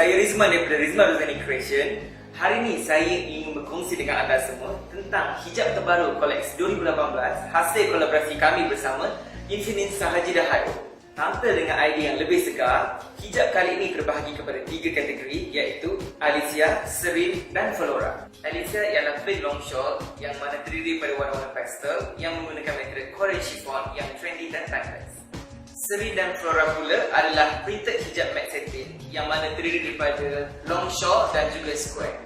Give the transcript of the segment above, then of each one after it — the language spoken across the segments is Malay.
Saya Rizman daripada Rizman Ruzaini Creation. Hari ini saya ingin berkongsi dengan anda semua tentang hijab terbaru koleksi 2018 hasil kolaborasi kami bersama Infinence sahaja dah hadir. Tampil dengan idea yang lebih segar, hijab kali ini terbahagi kepada 3 kategori iaitu Alicia, Serin dan Flora. Alicia ialah plain long shawl yang mana terdiri daripada warna-warna pastel yang menggunakan metode Korean chiffon yang trendy dan timeless. Serin dan Flora pula adalah printed hijab matte satin yang mana terdiri daripada long shawl dan juga square.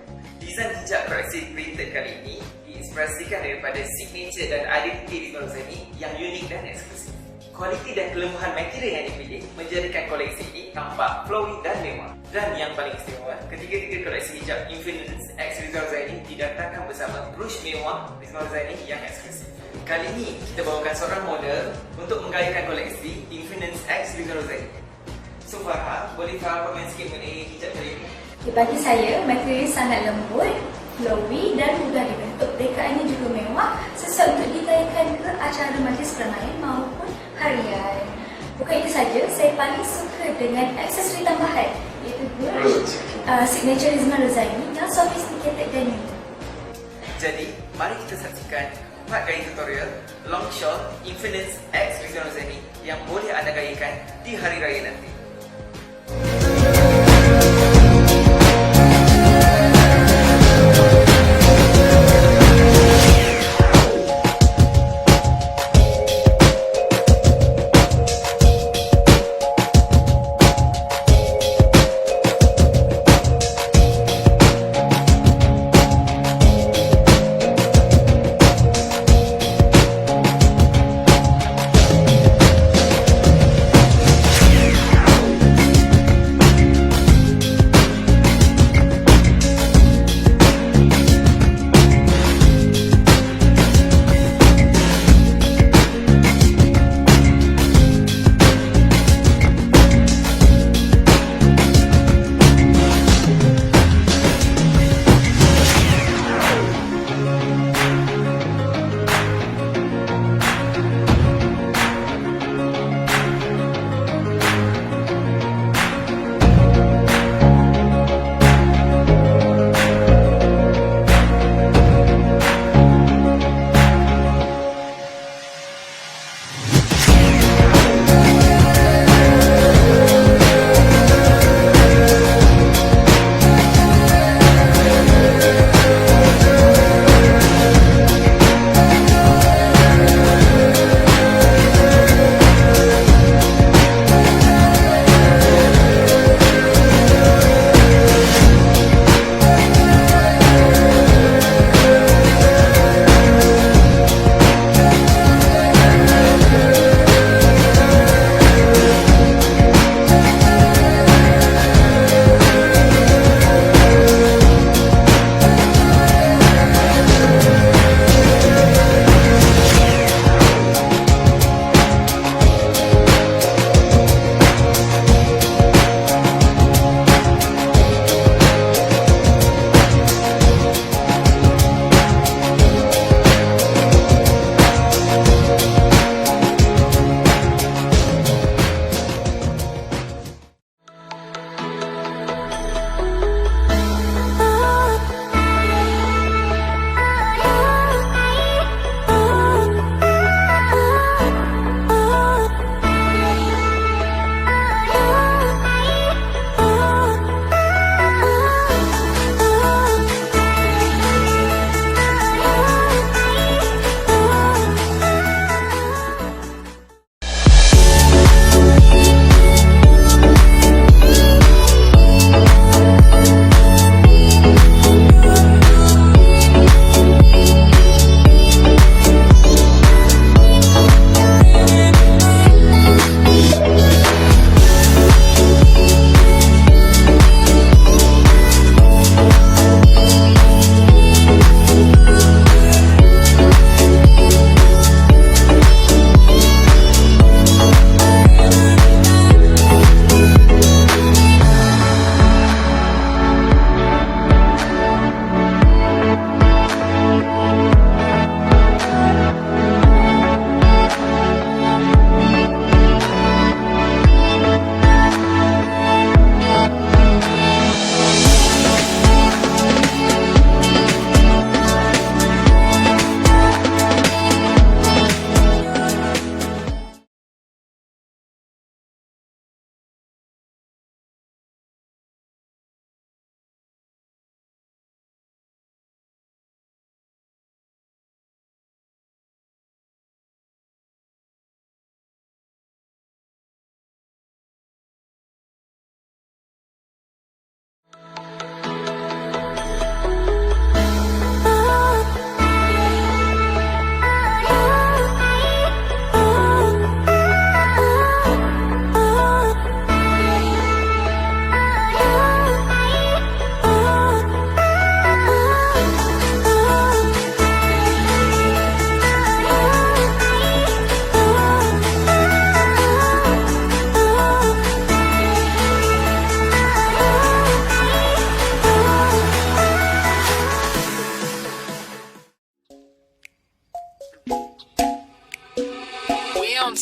Desain hijab koleksi printed kali ini diinspirasikan daripada signature dan identiti Rizman Ruzaini yang unik dan eksklusif. Kualiti dan kelembuhan material yang dipilih menjadikan koleksi ini tampak flowy dan mewah. Dan yang paling istimewa, ketiga-tiga koleksi hijab Infinence X Rizman Ruzaini didatangkan bersama Brooch mewah Rizman Ruzaini yang eksklusif. Kali ini kita bawakan seorang model untuk menggayakan koleksi Infinence X Rizman Ruzaini. So Farha, boleh faham komen sikit mengenai hijab kali ini? Bagi saya, material sangat lembut, flowy dan mudah dibentuk. Rekaannya juga mewah, sesuai untuk dikaitkan ke acara majlis keramaian maupun harian. Bukan itu saja, saya paling suka dengan aksesori tambahan iaitu Brooch signature Rizman Ruzaini yang sophisticated dan unik. Jadi, mari kita saksikan 4 gaya tutorial long shawl Infinence X Rizman Ruzaini yang boleh anda gayakan di hari raya nanti.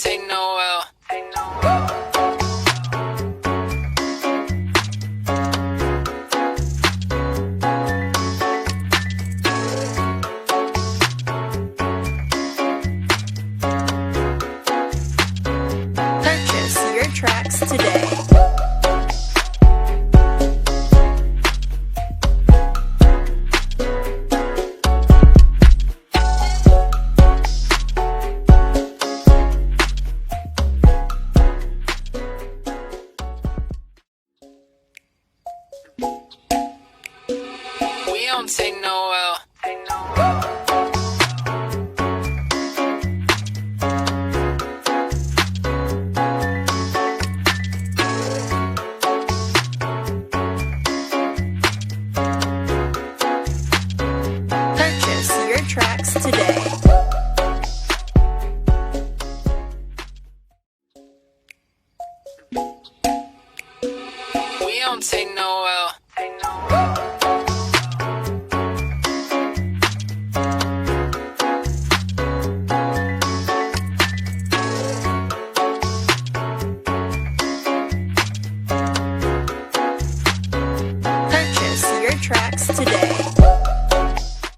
take no well. Purchase your tracks today. We don't take no well. Purchase your tracks today. We don't take no well.